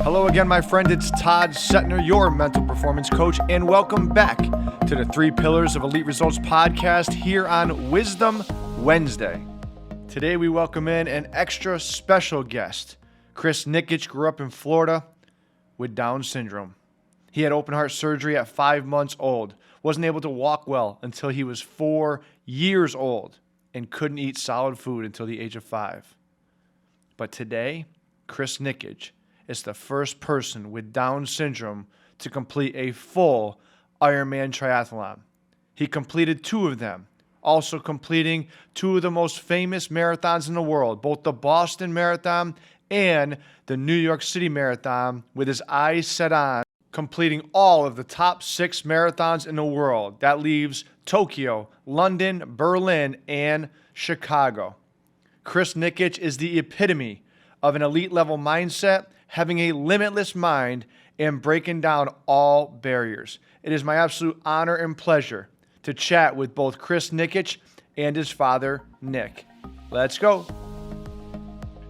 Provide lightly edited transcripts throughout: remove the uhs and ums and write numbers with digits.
Hello again, my friend. It's Todd Cetnar, your mental performance coach, and welcome back to the 3 Pillars of Elite Results podcast here on Wisdom Wednesday. Today we welcome in an extra special guest. Chris Nikic grew up in Florida with Down syndrome. He had open heart surgery at 5 months old, wasn't able to walk well until he was 4 years old, and couldn't eat solid food until the age of 5. But today, Chris Nikic is the first person with Down syndrome to complete a full Ironman triathlon. He completed 2 of them, also completing 2 of the most famous marathons in the world, both the Boston Marathon and the New York City Marathon, with his eyes set on completing all of the top 6 marathons in the world. That leaves Tokyo, London, Berlin, and Chicago. Chris Nikic is the epitome of an elite level mindset, having a limitless mind, and breaking down all barriers. It is my absolute honor and pleasure to chat with both Chris Nikic and his father, Nick. Let's go.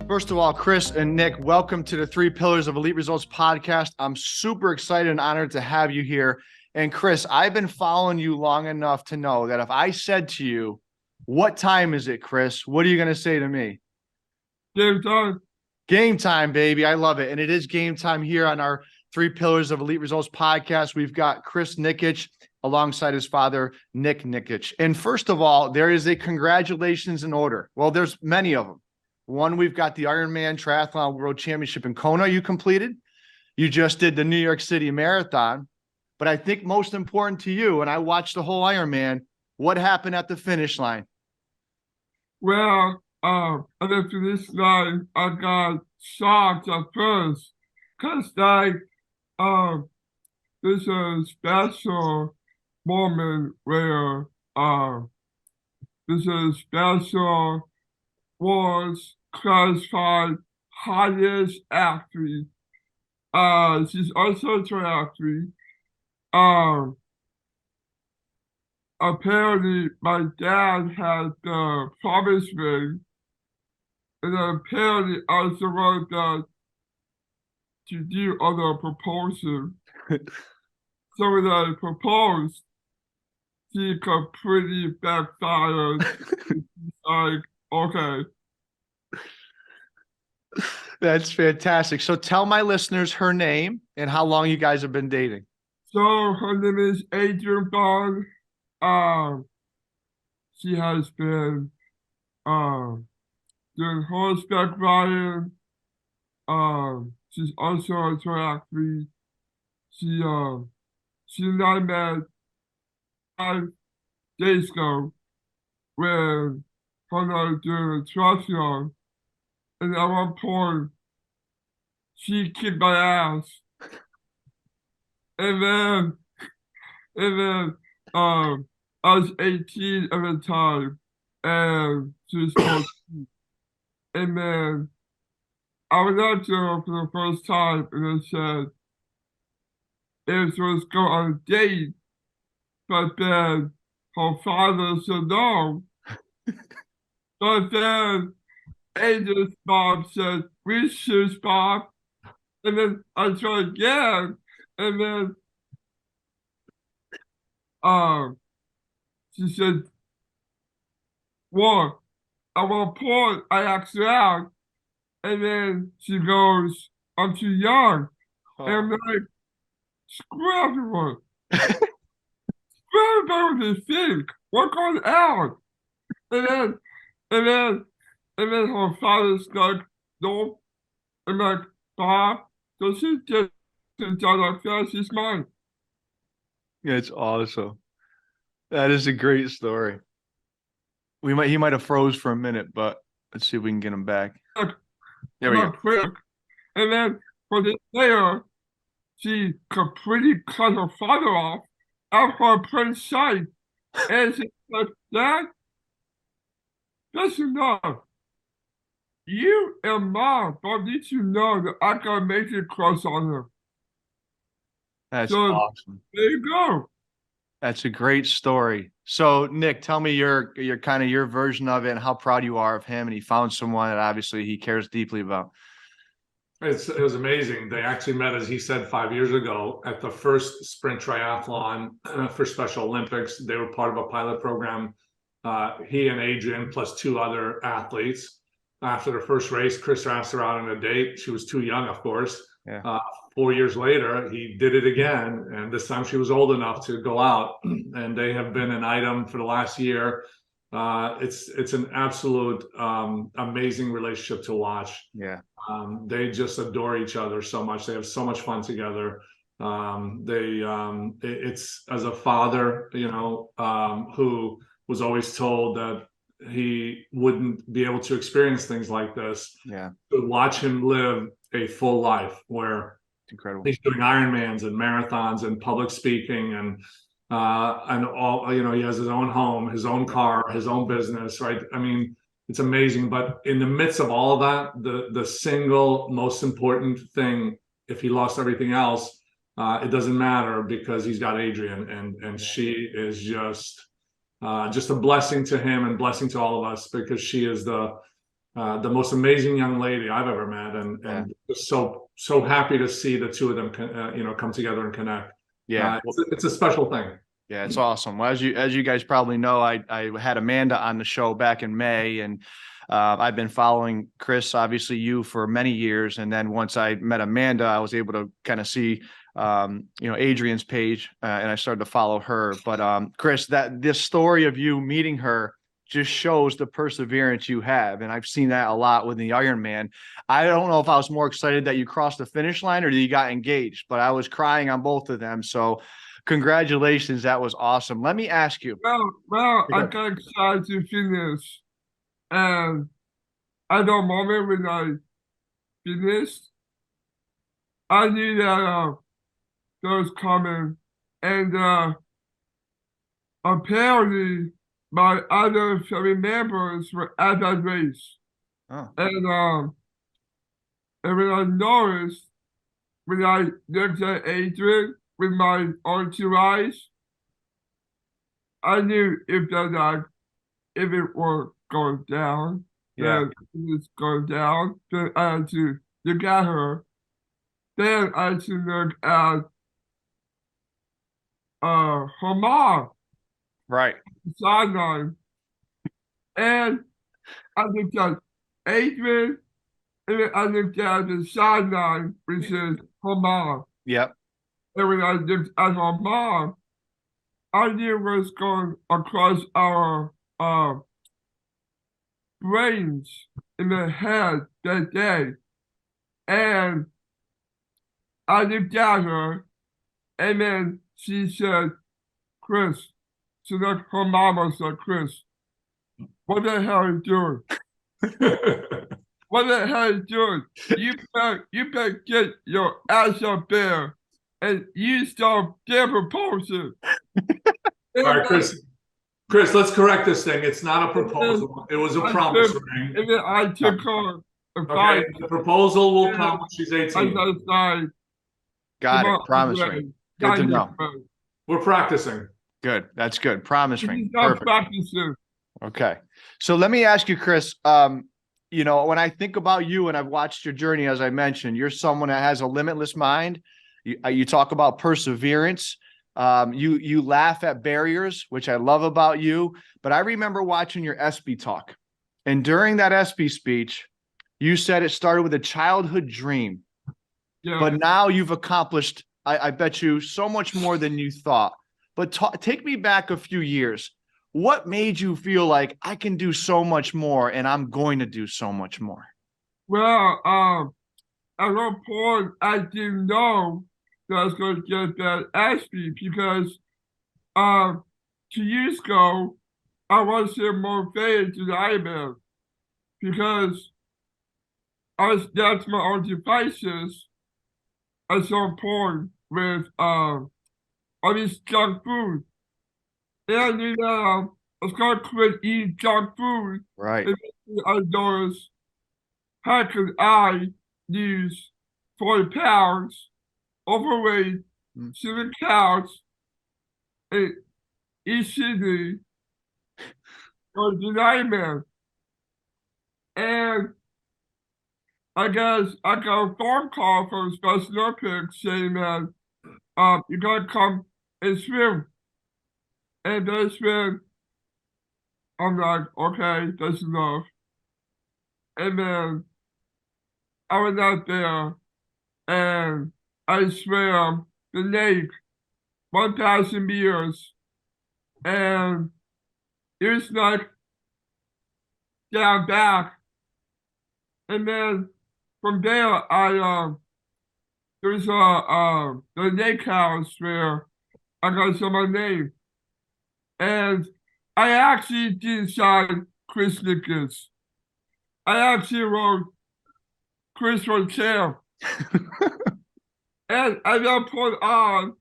First of all, Chris and Nick, welcome to the 3 Pillars of Elite Results podcast. I'm super excited and honored to have you here. And Chris, I've been following you long enough to know that if I said to you, what time is it, Chris? What are you going to say to me? Game time. Game time, baby. I love it. And it is game time here on our 3 Pillars of Elite Results podcast. We've got Chris Nikic alongside his father, Nick Nikic. And first of all, there is a congratulations in order. Well, there's many of them. One, we've got the Ironman Triathlon World Championship in Kona you completed. You just did the New York City Marathon. But I think most important to you, and I watched the whole Ironman, what happened at the finish line? Well, at the finish line, I got shocked at first, because there's a special moment where there's a special was classified highest athlete. She's also a triathlete. Apparently my dad had the promise ring, and apparently I was the one that to do all the proposal. So when I proposed, she completely backfired. Like, okay. That's fantastic. So tell my listeners her name and how long you guys have been dating. So her name is Adrian Bond. She has been doing horseback riding. She's also a triathlete. She and I met 5 days ago when her and I were doing a triathlon, and at one point she kicked my ass, and then I was 18 at the time, and she was 14. And then I went out to her for the first time, and I said, if she was going on a date, but then her father said no. But then Adrian's mom said, we should stop. And then I tried again, and then she said, well, at one point I asked her out, and then she goes, I'm too young. Oh. And I'm like, screw everyone. Screw everyone what they think. We're going out. And then her father's like, no. I'm like, Bob, so she just done like that, she's mine. It's awesome. That is a great story. He might have froze for a minute, but let's see if we can get him back. There we go. Quick. And then for this layer, she completely cut her father off at her prince sight. And she said, Dad, that's enough. You and Mom both need to know that I got a major crush on her. That's awesome. There you go. That's a great story. So, Nick, tell me your kind of your version of it and how proud you are of him, and he found someone that obviously he cares deeply about. It was amazing. They actually met, as he said, 5 years ago at the first sprint triathlon for Special Olympics. They were part of a pilot program. He and Adrian plus two other athletes. After the first race, Chris asked her out on a date. She was too young, of course. Yeah. 4 years later, he did it again, and this time she was old enough to go out. And they have been an item for the last year. It's an absolute amazing relationship to watch. Yeah. They just adore each other so much. They have so much fun together. It's as a father, who was always told that he wouldn't be able to experience things like this. Yeah. To watch him live a full life where Incredible. he's doing Ironmans and marathons and public speaking and all, he has his own home, his own car, his own business, right? I mean, it's amazing. But in the midst of all of that, the single most important thing, if he lost everything else, it doesn't matter because he's got Adrian, and she is just a blessing to him and blessing to all of us, because she is the most amazing young lady I've ever met, and just so happy to see the two of them come together and connect. Yeah, it's a special thing. Yeah, it's awesome. Well, as you guys probably know, I had Amanda on the show back in May, and I've been following Chris, obviously you, for many years. And then once I met Amanda, I was able to kind of see Adrian's page, and I started to follow her. But Chris, this story of you meeting her just shows the perseverance you have. And I've seen that a lot with the Ironman. I don't know if I was more excited that you crossed the finish line or that you got engaged, but I was crying on both of them. So congratulations. That was awesome. Let me ask you. Well, I got excited to finish. And at the moment when I finished, I knew that that was coming. And apparently my other family members were at that race. Oh. And when I noticed, when I looked at Adrian with my own two eyes, I knew if it were going down, then it was going down, then I had to look at her. Then I had to look at her mom. Right. Sideline. And I looked at Adrian, and then I looked at the sideline, which is her mom. Yep. And when I looked at her mom, I knew it was going across our brains in the head that day. And I looked at her, and then she said, Chris. So that her mama said, Chris, what the hell are you doing? What the hell are you doing? You better get your ass up there and you start their proposal. All right, Chris, let's correct this thing. It's not a proposal. It was a promise ring. And then I took her. Okay, the proposal will come when she's 18. Got it. Promise ring. Good to know. We're practicing. Good. That's good. Promise ring. Perfect. Okay. So let me ask you, Chris, when I think about you and I've watched your journey, as I mentioned, you're someone that has a limitless mind. You talk about perseverance. You laugh at barriers, which I love about you. But I remember watching your ESPY talk. And during that ESPY speech, you said it started with a childhood dream. Yeah. But now you've accomplished, I bet you, so much more than you thought. But take me back a few years. What made you feel like I can do so much more and I'm going to do so much more? Well, at one point, I didn't know that I was going to get that ESPY because 2 years ago, I wasn't motivated to the Ironman because I was down to my own devices at some point with all this junk food. And I knew that I was going to quit eating junk food. Right. And I noticed, how could I lose 40 pounds, overweight, 7 pounds, and eat Sydney or the Ironman? And I guess I got a phone call from Special Olympics saying that you gotta come and swim. And they swim. I'm like, okay, that's enough. And then I was out there and I swam the lake 1,000 meters. And it was like down back. And then from there, there's the lake house where I got some of my name. And I actually didn't sign Chris Nikic. I actually wrote Chris for Champ. And I got put on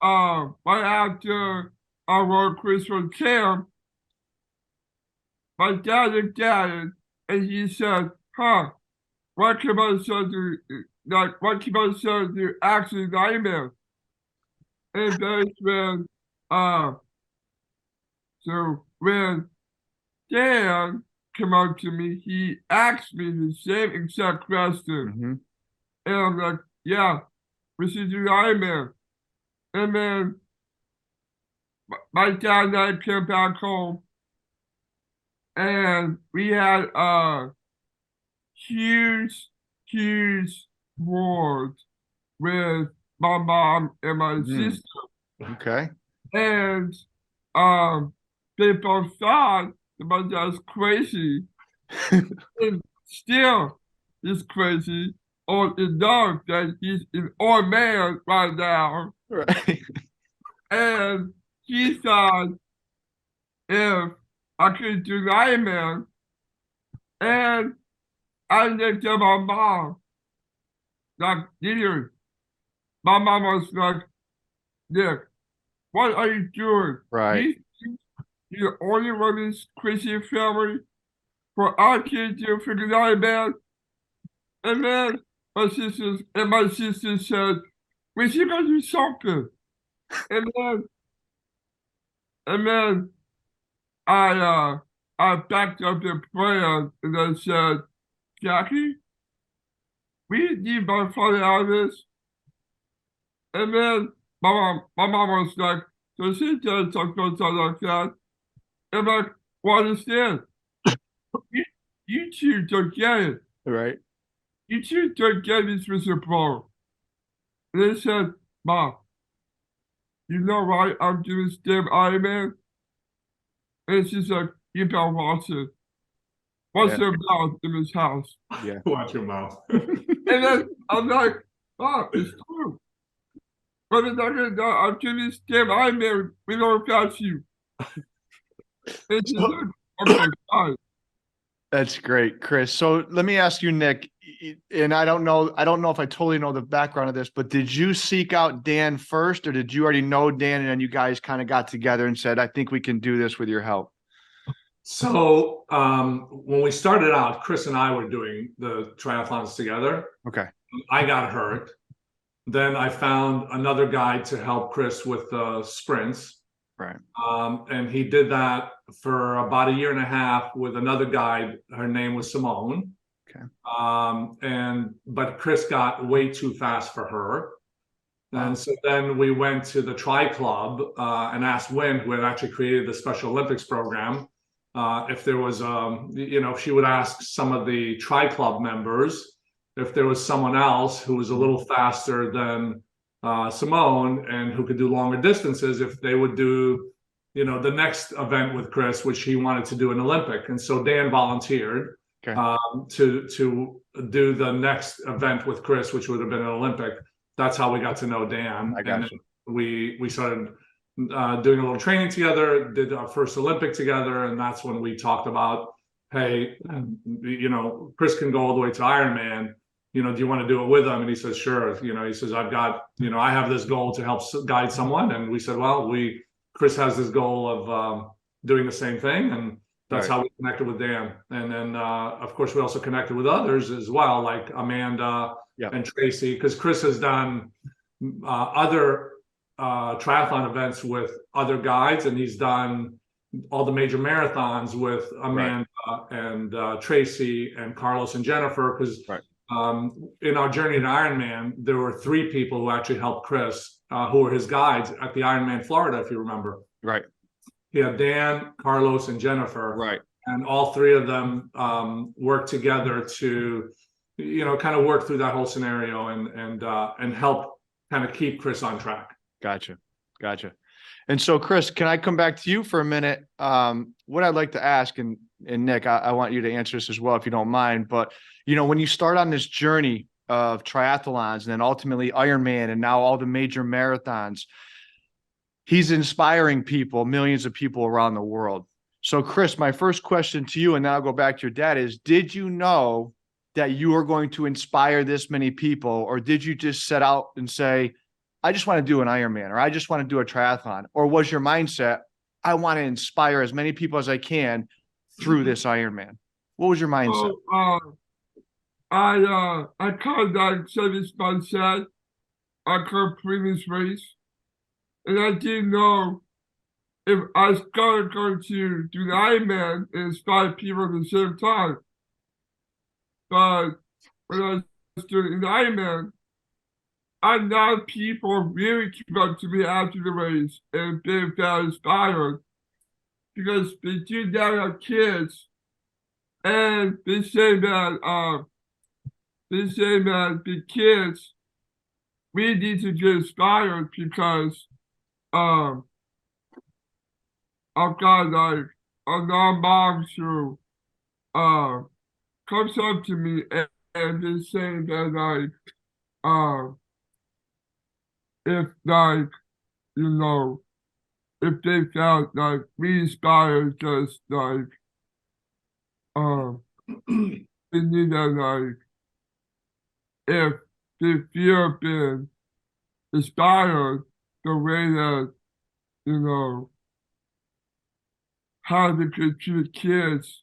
right after I wrote Chris for Champ. My dad looked at it and he said, huh, what came out of do actually Ironman? And that's when so when Dan came out to me, he asked me the same exact question. And I'm like, yeah, we should do Ironman. And then my dad and I came back home and we had a huge wars with my mom and my sister. Okay. And they both thought that my dad's crazy. And still he's crazy, or enough that he's an old man right now. Right. And he thought if I could do Ironman, and I looked at my mom, like, dude, my mom was like, Nick, what are you doing? Right. You're the only one in this crazy family for our kids to figure out, man. And then my sister said, we should go do something. And then I backed up the plan and I said, Jackie, we need my father out of this. And then my mom was like, so she did something like that. And I'm like, well, understand. You two don't get it. Right. You two don't get this, Mr. Pro. And they said, Mom, you know why I'm doing this damn Ironman? And she's like, you better watch it. What's your mouth in this house? Yeah. Watch your mouth. And then I'm like, oh, it's true. But it's not gonna know. I'm doing this damn Ironman. We don't catch you. And she's like, okay, fine. That's great, Chris. So let me ask you, Nick, and I don't know if I totally know the background of this, but did you seek out Dan first, or did you already know Dan and then you guys kind of got together and said, I think we can do this with your help? So when we started out, Chris and I were doing the triathlons together. Okay. I got hurt. Then I found another guy to help Chris with the sprints. Right. And he did that for about a year and a half with another guide. Her name was Simone. Okay. But Chris got way too fast for her. And so then we went to the Tri Club and asked Wynn, who had actually created the Special Olympics program, if there was, she would ask some of the Tri Club members if there was someone else who was a little faster than Simone and who could do longer distances, if they would do, the next event with Chris, which he wanted to do an Olympic. And so Dan volunteered to do the next event with Chris, which would have been an Olympic. That's how we got to know Dan. And we started doing a little training together, did our first Olympic together, and that's when we talked about, hey, Chris can go all the way to Ironman. Do you want to do it with him? And he says, sure. He says, I've got, I have this goal to help guide someone. And we said, well, Chris has this goal of doing the same thing. And that's how we connected with Dan. And then, of course, we also connected with others as well, like Amanda and Tracy, because Chris has done other triathlon events with other guides, and he's done all the major marathons with Amanda and Tracy and Carlos and Jennifer, because in our journey to Ironman, there were 3 people who actually helped Chris, who were his guides at the Ironman Florida, if you remember. Right. He had Dan, Carlos, and Jennifer. Right. And all 3 of them worked together to, kind of work through that whole scenario and help kind of keep Chris on track. Gotcha. And so, Chris, can I come back to you for a minute? What I'd like to ask, and Nick, I want you to answer this as well, if you don't mind. But, when you start on this journey of triathlons and then ultimately Ironman and now all the major marathons, he's inspiring people, millions of people around the world. So, Chris, my first question to you, and then I'll go back to your dad, is did you know that you were going to inspire this many people, or did you just set out and say, I just want to do an Ironman, or I just want to do a triathlon? Or was your mindset, I want to inspire as many people as I can through this Ironman? What was your mindset? I kind of like set this mindset. I completed this race, and I didn't know if I was going to do the Ironman and inspire people at the same time. But when I was doing the Ironman, a lot of people really came up to me after the race and been very inspired, because they do now have kids, and they say that the kids, we need to get inspired, because I've got like a lot of moms who comes up to me and they say that like if they felt like we inspired, just like they need that, like if they feel been inspired the way that how they could treat kids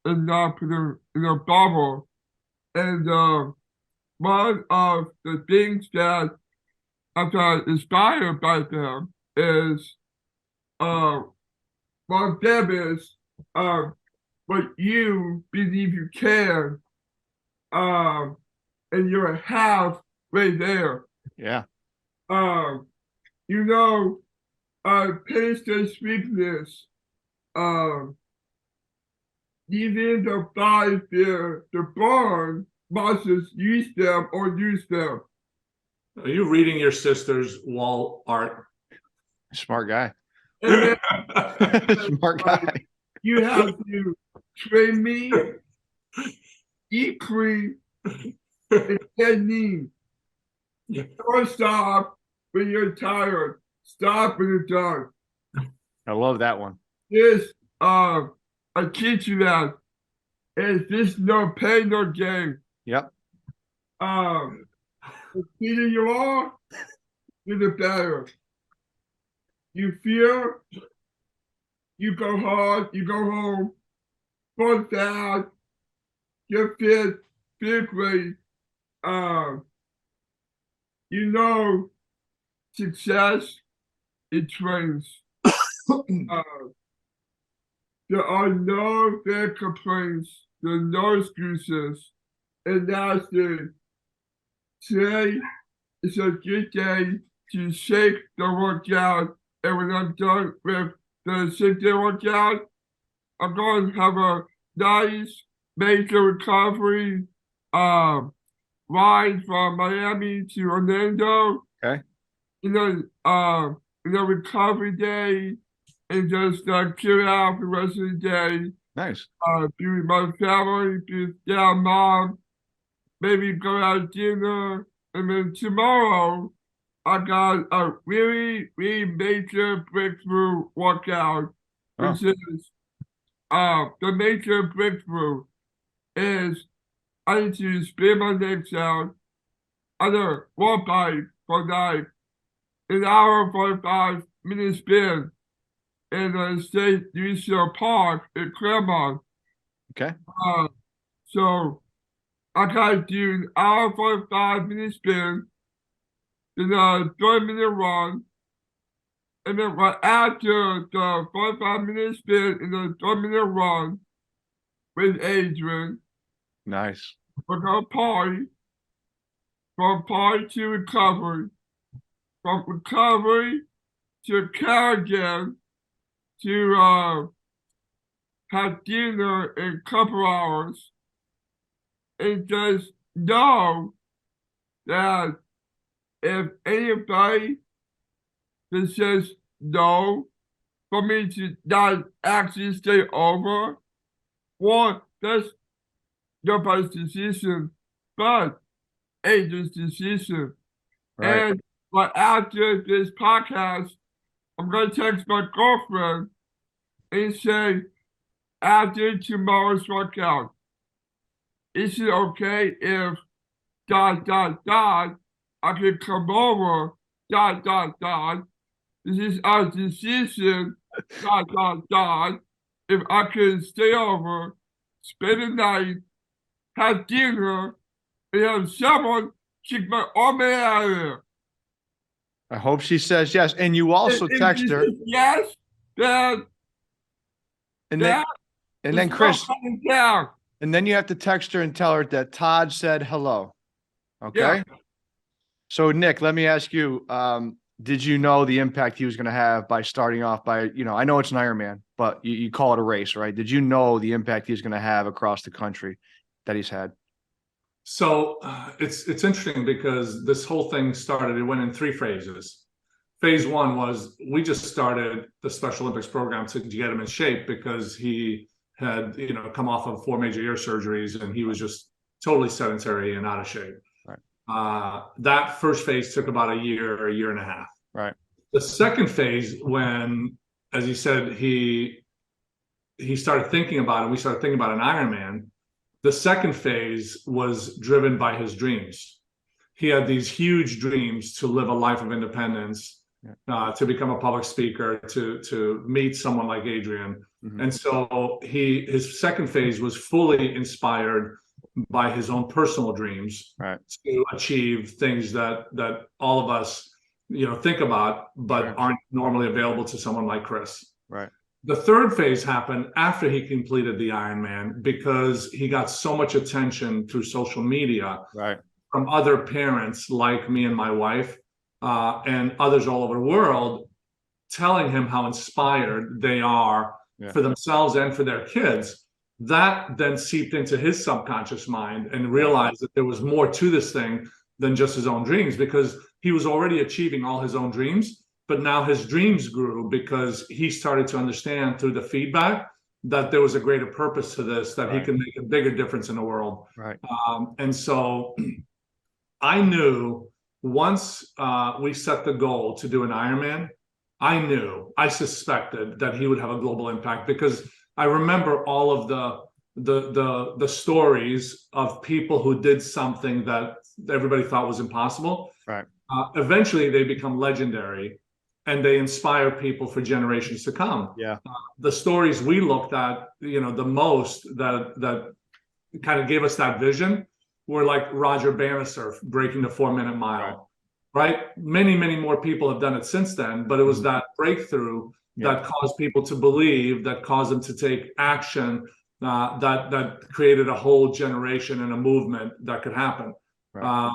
and not put them in a bubble. And one of the things that I got inspired by them is one of them is what you believe you can, and you're halfway there. Yeah. Pace their sweetness. Even the body fear, the bond must use them or lose them. Are you reading your sister's wall art? Smart guy. And then, Smart guy. You have to train me equally and technique. Don't stop when you're tired. Stop when you're done. I love that one. This, I teach you that. Is this no pain, no gain? Yep. The sweeter you are, the better. You feel, you go hard, you go home, fun fast, get fit, feel great. Success, it trains. There are no bad complaints, there are no excuses. And that's it. Today is a good day to shake the workout. And when I'm done with the 6-day workout, I'm going to have a nice major recovery ride from Miami to Orlando. Okay. Recovery day, and just chill out the rest of the day. Nice. Be with my family, be with dad, mom, maybe go out to dinner. And then tomorrow, I got a really, really major breakthrough workout, which is the major breakthrough is I need to spin my legs out on a walk bike for like an hour and 45-minute spin in the State Municipal Park in Claremont. Okay. So I gotta do an hour 45-minute spin, then a 30-minute run, And then right after the 45-minute sprint and the 20-minute run with Adrian, Nice. we're going to party. From party to recovery. From recovery to Carrigan to have dinner in a couple hours. And just know that if anybody that says no for me to not actually stay over, one, that's nobody's decision, but Adrian's decision. Right. And right after this podcast, I'm going to text my girlfriend and say, after tomorrow's workout, is it okay if ... I can come over ... This is our decision ... If I can stay over, spend the night, have dinner, and have someone kick my arm out of there. I hope she says yes. And you also text her. Yes, then And then Chris, and then you have to text her and tell her that Todd said hello. Okay. Yeah. So Nick, let me ask you, did you know the impact he was going to have by starting off by, I know it's an Ironman, but you call it a race, right? Did you know the impact he's going to have across the country that he's had? So it's interesting because this whole thing started, it went in 3 phases. Phase 1 was we just started the Special Olympics program to get him in shape because he had, come off of 4 major ear surgeries and he was just totally sedentary and out of shape. Right. That first phase took about a year and a half. Right. The second phase, when, as he said, he started thinking about it, we started thinking about an Ironman. The second phase was driven by his dreams. He had these huge dreams to live a life of independence, to become a public speaker, to meet someone like Adrian. Mm-hmm. And so his second phase was fully inspired by his own personal dreams, right, to achieve things that all of us, think about, but right, aren't normally available to someone like Chris. Right. The third phase happened after he completed the Ironman because he got so much attention through social media, right, from other parents like me and my wife, and others all over the world, telling him how inspired they are, for themselves and for their kids. That then seeped into his subconscious mind and realized that there was more to this thing than just his own dreams, because he was already achieving all his own dreams. But now his dreams grew because he started to understand through the feedback that there was a greater purpose to this, that he can make a bigger difference in the world. Right. And so I knew once we set the goal to do an Ironman, I suspected that he would have a global impact, because I remember all of the stories of people who did something that everybody thought was impossible. Right. Eventually they become legendary, and they inspire people for generations to come. Yeah. The stories we looked at, the most that kind of gave us that vision were like Roger Bannister breaking the 4-minute mile, right? Many, many more people have done it since then, but it was that breakthrough that caused people to believe, that caused them to take action, that created a whole generation and a movement that could happen. Right.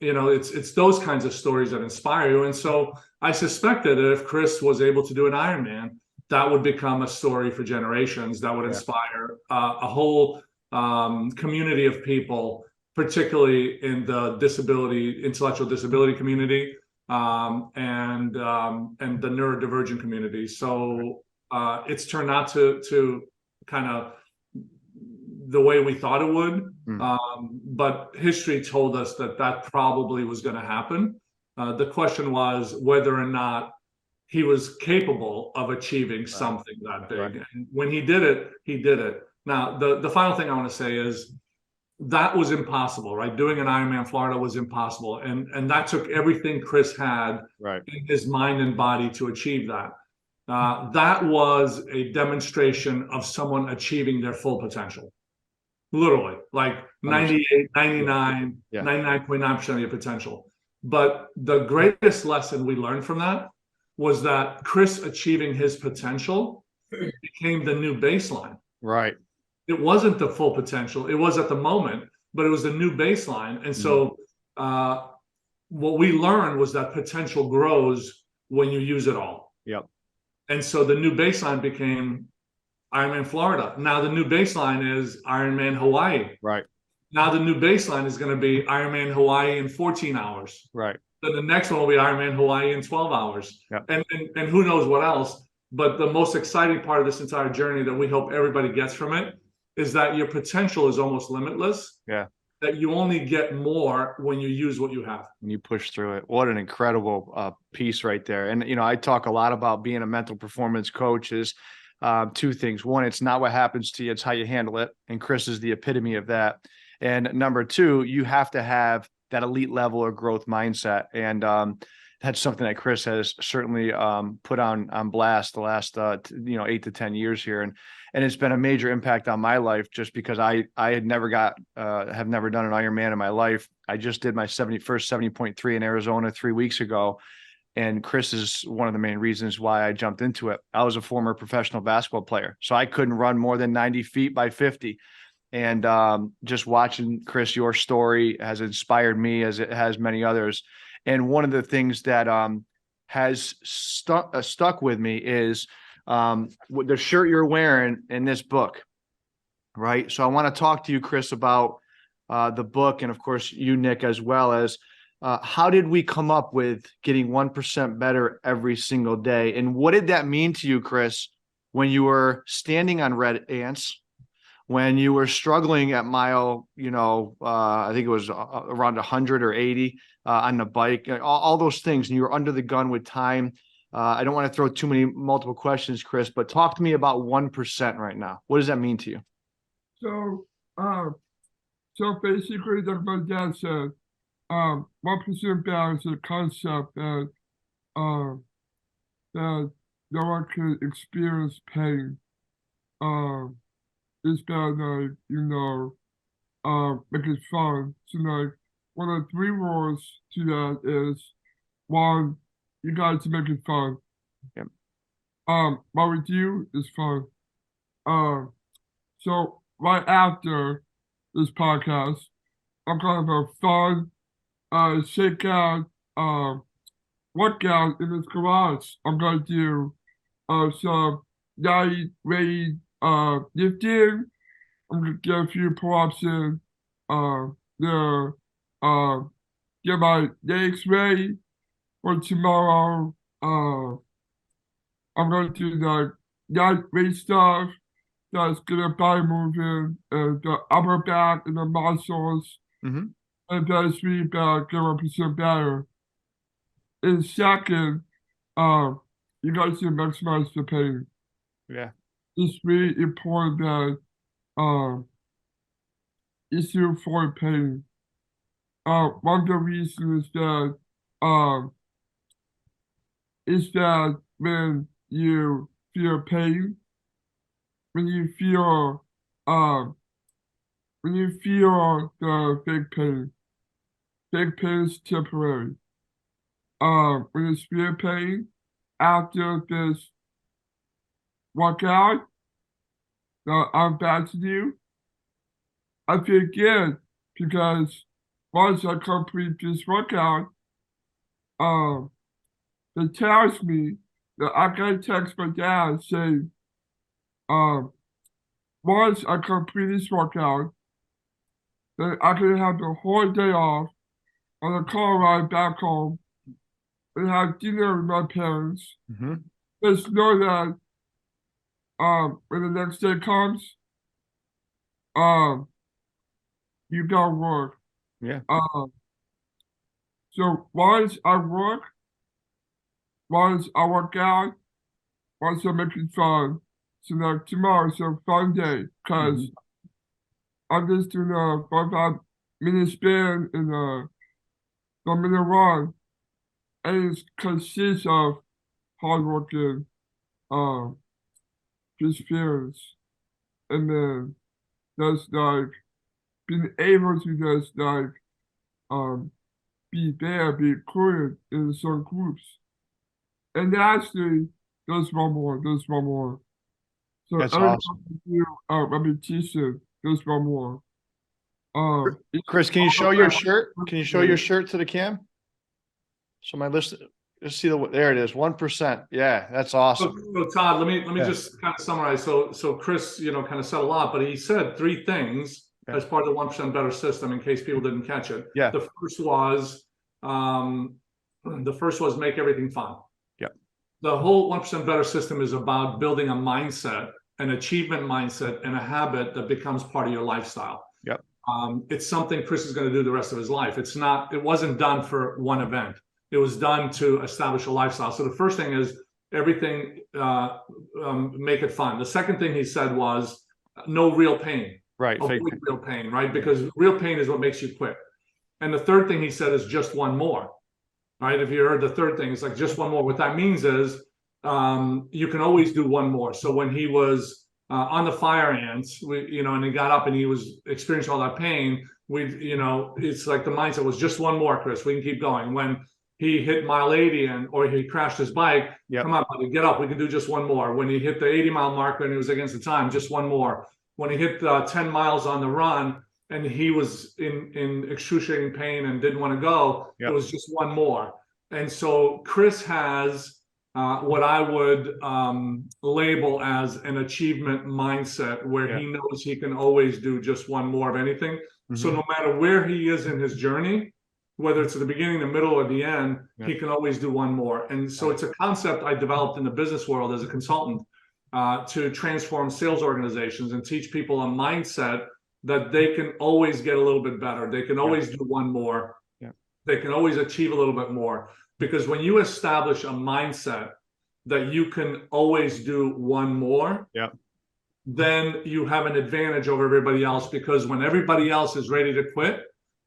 It's those kinds of stories that inspire you. And so I suspected that if Chris was able to do an Ironman, that would become a story for generations, that would inspire a whole community of people, particularly in the intellectual disability community, and the neurodivergent community. So it's turned out to kind of the way we thought it would. But history told us that probably was going to happen. The question was whether or not he was capable of achieving something that big. Right. And when he did it, he did it. Now, the final thing I want to say is that was impossible, right? Doing an Ironman Florida was impossible. And that took everything Chris had in his mind and body to achieve that. That was a demonstration of someone achieving their full potential. Literally, like 98, 99, 99.9% of your potential. But the greatest lesson we learned from that was that Chris achieving his potential became the new baseline. Right. It wasn't the full potential. It was at the moment, but it was the new baseline. And so what we learned was that potential grows when you use it all. Yep. And so the new baseline became Ironman Florida. Now the new baseline is Ironman Hawaii. Right. Now the new baseline is going to be Ironman Hawaii in 14 hours. Right. Then the next one will be Ironman Hawaii in 12 hours. Yep. And who knows what else. But the most exciting part of this entire journey that we hope everybody gets from it is that your potential is almost limitless. Yeah. That you only get more when you use what you have. When you push through it. What an incredible piece right there. And, I talk a lot about being a mental performance coach is two things. One, it's not what happens to you, it's how you handle it. And Chris is the epitome of that. And number two, you have to have that elite level of growth mindset. And that's something that Chris has certainly put on blast the last 8 to 10 years here. And it's been a major impact on my life just because I had never have never done an Ironman in my life. I just did my 70.3 in Arizona 3 weeks ago. And Chris is one of the main reasons why I jumped into it. I was a former professional basketball player, so I couldn't run more than 90 feet by 50. And just watching, Chris, your story has inspired me as it has many others. And one of the things that has stuck with me is the shirt you're wearing in this book, right? So I want to talk to you, Chris, about the book, and of course you, Nick, as well as how did we come up with getting 1% better every single day? And what did that mean to you, Chris, when you were standing on red ants, when you were struggling at mile, I think it was around 100 or 80 on the bike, all those things, and you were under the gun with time. I don't want to throw too many multiple questions, Chris, but talk to me about 1% right now. What does that mean to you? So basically, like my dad said, 1% better is a concept that that no one can experience pain. It's better make it fun. So like one of the 3 rules to that is, 1, you got to make it fun. Yep. What we do is fun. So right after this podcast, I'm gonna have a fun shakeout workout in this garage. I'm gonna do some light weight lifting. I'm gonna get a few pull-ups in. Get my legs ready for tomorrow. I'm going to do the light weight stuff that's get the body moving and the upper back and the muscles. Mm-hmm. And that's really about get 1% better. And second, you got to maximize the pain. Yeah. It's really important that it's to avoid pain. One of the reasons is that when you feel pain, when you feel the fake pain is temporary. When you feel pain after this workout that I'm about to do, I feel good because once I complete this workout, it tells me that I can text my dad saying, once I complete this workout, then I can have the whole day off on a car ride back home and have dinner with my parents. Mm-hmm. Just know that when the next day comes, you gotta work. Yeah. So once I work out, once I make it fun, so like tomorrow's a fun day, because I'm just doing a 45-minute spin in a 1-minute run, and it consists of hardworking experience, and then just like being able to just like be there, be included in some groups. And actually, there's one more. There's one more. So That's every awesome. time you do repetition, there's one more. It's Chris, can you all show your about shirt? Can you show your shirt to the cam? So my list, just see there it is, 1%. Yeah, that's awesome. So Todd, let me Yeah. just kind of summarize. So Chris, kind of said a lot, but he said three things Yeah. as part of the 1% better system in case people didn't catch it. Yeah. The first was make everything fun. Yeah. The whole 1% better system is about building a mindset, an achievement mindset, and a habit that becomes part of your lifestyle. Yep. It's something Chris is going to do the rest of his life. It wasn't done for one event. It was done to establish a lifestyle. So the first thing is everything, make it fun. The second thing he said was no real pain. Right. Avoid real pain, right? Because real pain is what makes you quit. And the third thing he said is just one more, right? If you heard the third thing, it's like just one more. What that means is you can always do one more. So when he was on the fire ants, and he got up and he was experiencing all that pain, it's like the mindset was just one more, Chris. We can keep going. When he hit mile 80 or he crashed his bike, come on, buddy, get up. We can do just one more. When he hit the 80-mile marker and he was against the time, just one more. When he hit 10 miles on the run and he was in excruciating pain and didn't want to go, it was just one more. And so Chris has what I would label as an achievement mindset, where he knows he can always do just one more of anything. Mm-hmm. So no matter where he is in his journey, whether it's at the beginning, the middle, or the end, he can always do one more. And so it's a concept I developed in the business world as a consultant to transform sales organizations and teach people a mindset that they can always get a little bit better. They can always do one more. They can always achieve a little bit more. Because when you establish a mindset that you can always do one more, then you have an advantage over everybody else. Because when everybody else is ready to quit,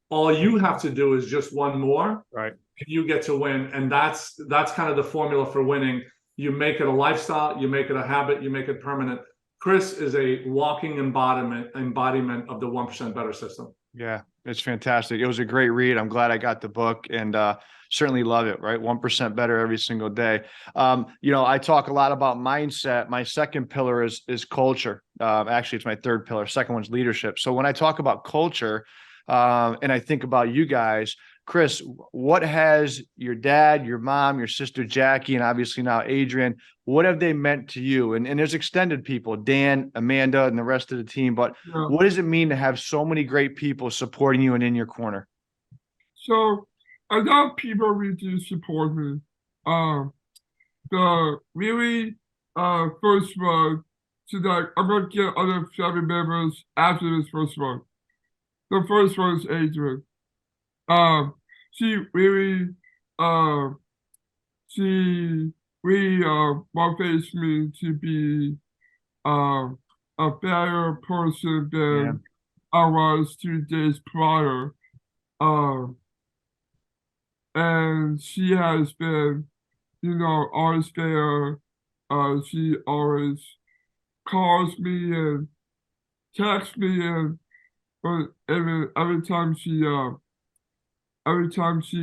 all you have to do is just one more, right? And you get to win. And that's kind of the formula for winning. You make it a lifestyle, you make it a habit, you make it permanent. Chris is a walking embodiment of the 1% better system. Yeah, it's fantastic. It was a great read. I'm glad I got the book and certainly love it, right? 1% better every single day. I talk a lot about mindset. My second pillar is culture. Actually, it's my third pillar. Second one's leadership. So when I talk about culture, and I think about you guys, Chris, what has your dad, your mom, your sister Jackie, and obviously now Adrian, what have they meant to you? And there's extended people, Dan, Amanda, and the rest of the team. But what does it mean to have so many great people supporting you and in your corner? So a lot of people really do support me. The really first one, so that I'm going to get other family members after this first one. The first one is Adrian. She really motivates me to be a better person than I was 2 days prior. And she has been, always there. She always calls me and texts me, and but every time she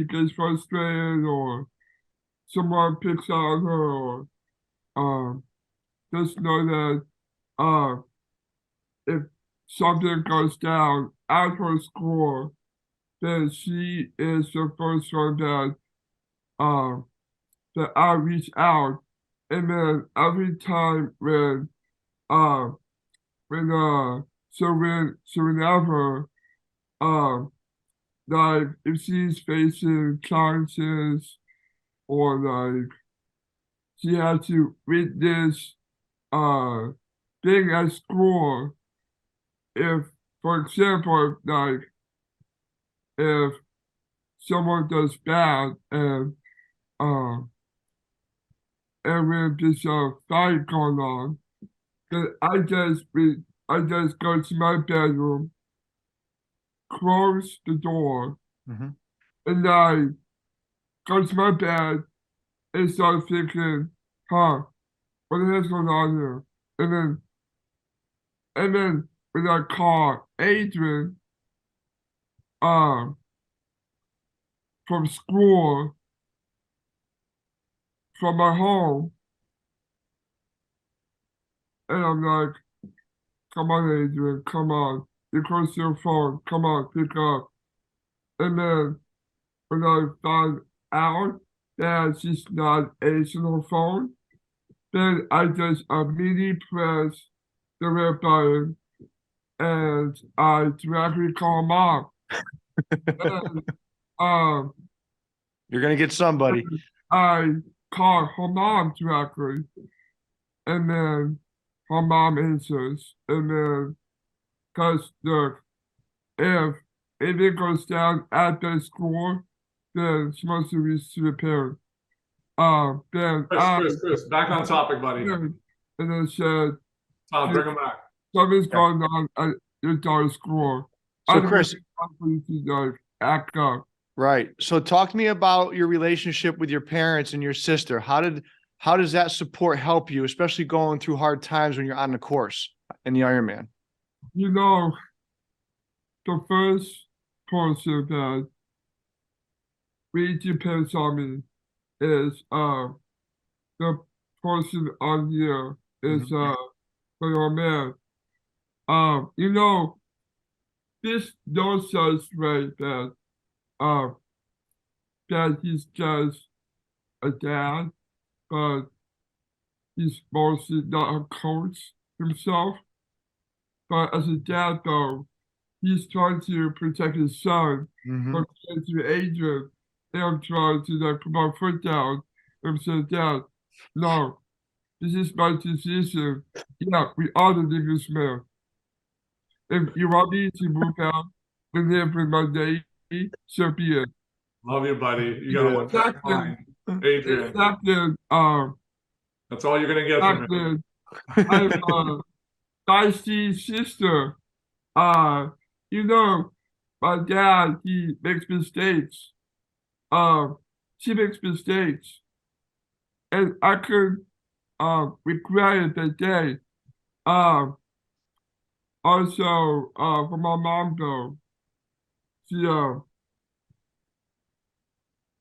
gets frustrated or someone picks on her, or just know that if something goes down at her school, then she is the first one that I reach out. And then every time whenever like if she's facing challenges, or like she had to witness being at school, if, for example, like if someone does bad and when there's a fight going on, then I just go to my bedroom, close the door, and I go to my bed and start thinking, what the heck's going on here? And then when I call Adrian from school from my home. And I'm like, come on, Adrian, come on. You're close to your phone. Come on, pick up. And then when I found out that she's not answering her phone, then I just immediately press the red button and I directly call mom. And, You're gonna get somebody. I call her mom directly, and then her mom answers, and then because look, if it goes down at the school, then she must have reached to the parent. Then Chris, back on topic, buddy. And then said, Todd, bring him back. something's going on at your daughter's school. So Chris, like act up. right. So talk to me about your relationship with your parents and your sister. How does that support help you, especially going through hard times when you're on the course in the Ironman? You know, the first person that really depends on me is the person on here is the young man. You know, this don't sound right that he's just a dad, but he's mostly not a coach himself. But as a dad, though, he's trying to protect his son from going to Adrian. And I'm trying to like put my foot down and say, Dad, no, this is my decision. Yeah, we are the biggest man. If you want me to move out and live with my lady, so be it. Love you, buddy. You got one line. Adrian. That's all you're gonna get from me. I have a feisty sister. You know, my dad, he makes mistakes. She makes mistakes. And I could regret it that day. Also, for my mom though,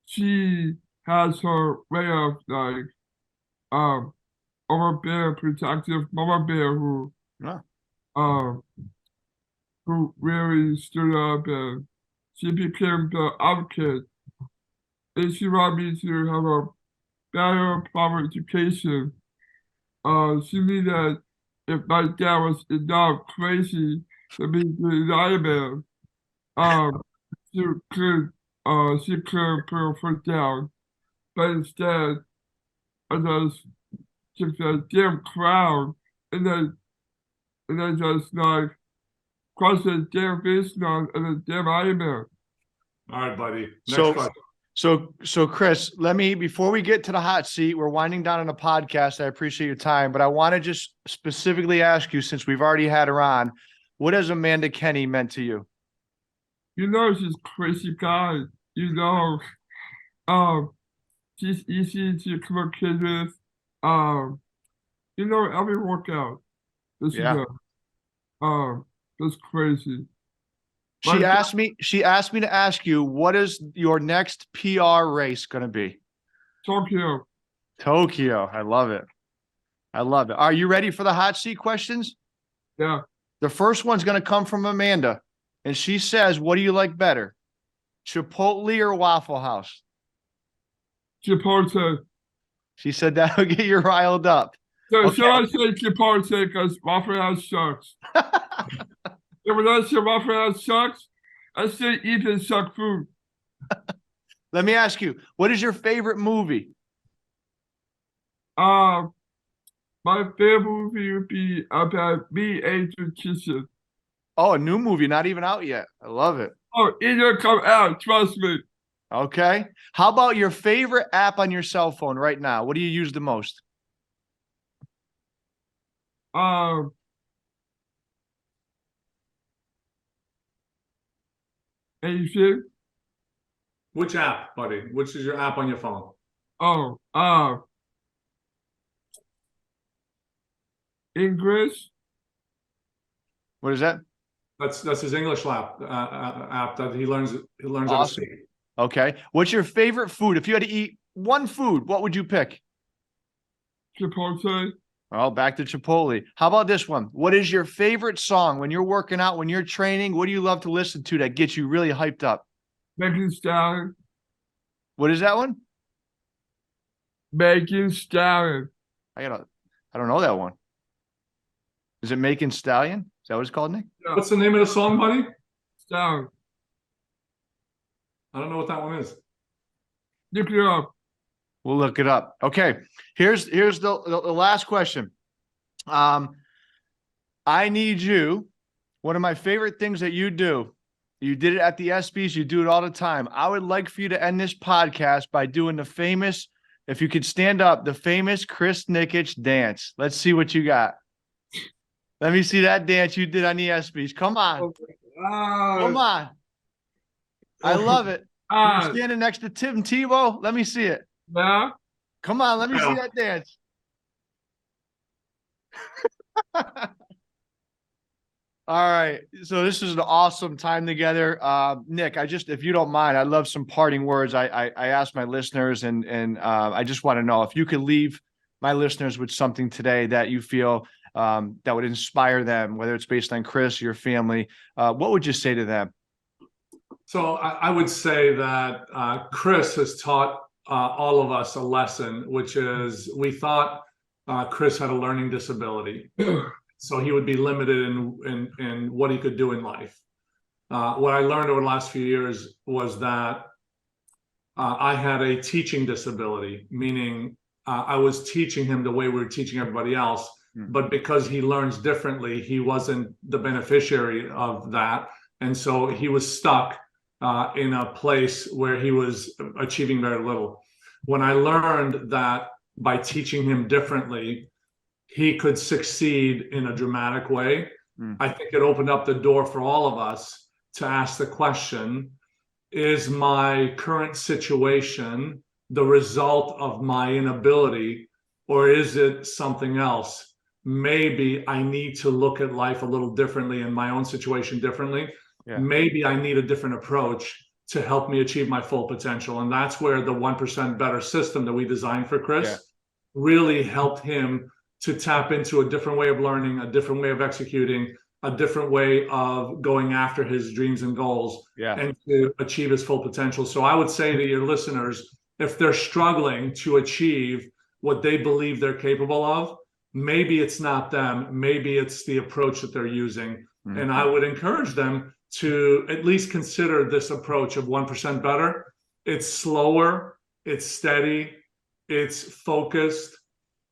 she has her way of like overbearing, protective mama bear who really stood up, and she became the advocate. And she wanted me to have a better proper education. She knew that if my dad was enough crazy to be the Ironman, she could put her foot down. But instead, I just took that damn crown and then just like crossed the damn finish line and the damn Ironman. All right, buddy. Next question. So Chris, before we get to the hot seat, we're winding down on the podcast. I appreciate your time, but I want to just specifically ask you, since we've already had her on, what has Amanda Kenny meant to you? You know, she's a crazy guy. You know, she's easy to communicate with. You know, every workout. That's crazy. She asked me to ask you, what is your next PR race going to be? Tokyo. I love it. Are you ready for the hot seat questions? Yeah. The first one's going to come from Amanda, and she says, what do you like better, Chipotle or Waffle House? Chipotle. She said that'll get you riled up. So okay. Shall I say Chipotle because Waffle House sucks? And when I say Waffle House sucks, I say Ethan suck food. Let me ask you, what is your favorite movie? My favorite movie would be about me, Angel Kitchen. Oh, a new movie, not even out yet. I love it. Oh, it's gonna come out, trust me. Okay. How about your favorite app on your cell phone right now? What do you use the most? Anything? Which app, buddy? Which is your app on your phone? Oh, English. What is that? That's his English app that he learns Awesome. Okay. What's your favorite food? If you had to eat one food, what would you pick? Chipotle. Oh, back to Chipotle. How about this one? What is your favorite song when you're working out, when you're training? What do you love to listen to that gets you really hyped up? Megan Stallion. What is that one? Megan Stallion. I don't know that one. Is it Making Stallion? Is that what it's called, Nick? Yeah. What's the name of the song, buddy? Stallion. I don't know what that one is. Look it up. We'll look it up. Okay. Here's the last question. I need you. One of my favorite things that you do, you did it at the ESPYs, you do it all the time. I would like for you to end this podcast by doing the famous, if you could stand up, the famous Chris Nikic dance. Let's see what you got. Let me see that dance you did on the ESPYs. Come on. Come on. I love it. You're standing next to Tim Tebow. Let me see it. Yeah. Come on, let me see that dance. All right. So this is an awesome time together. Nick, if you don't mind, I'd love some parting words. I asked my listeners and I just want to know if you could leave my listeners with something today that you feel that would inspire them, whether it's based on Chris, your family, what would you say to them? So I would say that Chris has taught all of us a lesson, which is we thought Chris had a learning disability. So he would be limited in what he could do in life. What I learned over the last few years was that I had a teaching disability, meaning I was teaching him the way we were teaching everybody else. But because he learns differently, he wasn't the beneficiary of that. And so he was stuck in a place where he was achieving very little. When I learned that by teaching him differently, he could succeed in a dramatic way, I think it opened up the door for all of us to ask the question, is my current situation the result of my inability, or is it something else? Maybe I need to look at life a little differently and my own situation differently. Yeah. Maybe I need a different approach to help me achieve my full potential. And that's where the 1% better system that we designed for Chris really helped him to tap into a different way of learning, a different way of executing, a different way of going after his dreams and goals, and to achieve his full potential. So I would say to your listeners, if they're struggling to achieve what they believe they're capable of, maybe it's not them, maybe it's the approach that they're using. And I would encourage them to at least consider this approach of 1% better. It's slower, it's steady, it's focused,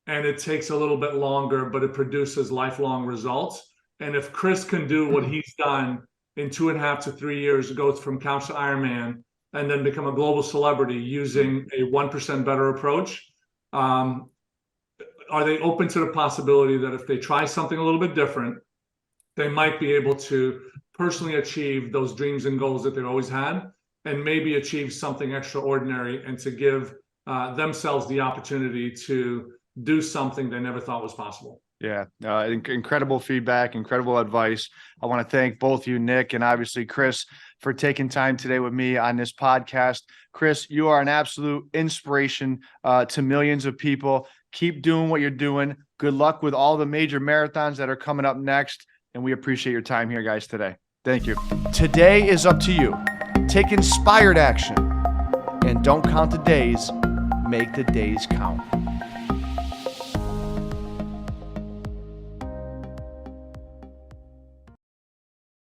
and it takes a little bit longer, but it produces lifelong results. And if Chris can do what he's done in 2.5 to 3 years, goes from couch to Ironman, and then become a global celebrity using a 1% better approach, are they open to the possibility that if they try something a little bit different, they might be able to personally achieve those dreams and goals that they've always had, and maybe achieve something extraordinary, and to give themselves the opportunity to do something they never thought was possible. Yeah, incredible feedback, incredible advice. I want to thank both you, Nick, and obviously Chris, for taking time today with me on this podcast. Chris, you are an absolute inspiration to millions of people. Keep doing what you're doing. Good luck with all the major marathons that are coming up next, and we appreciate your time here, guys, today. Thank you. Today is up to you. Take inspired action, and don't count the days. Make the days count.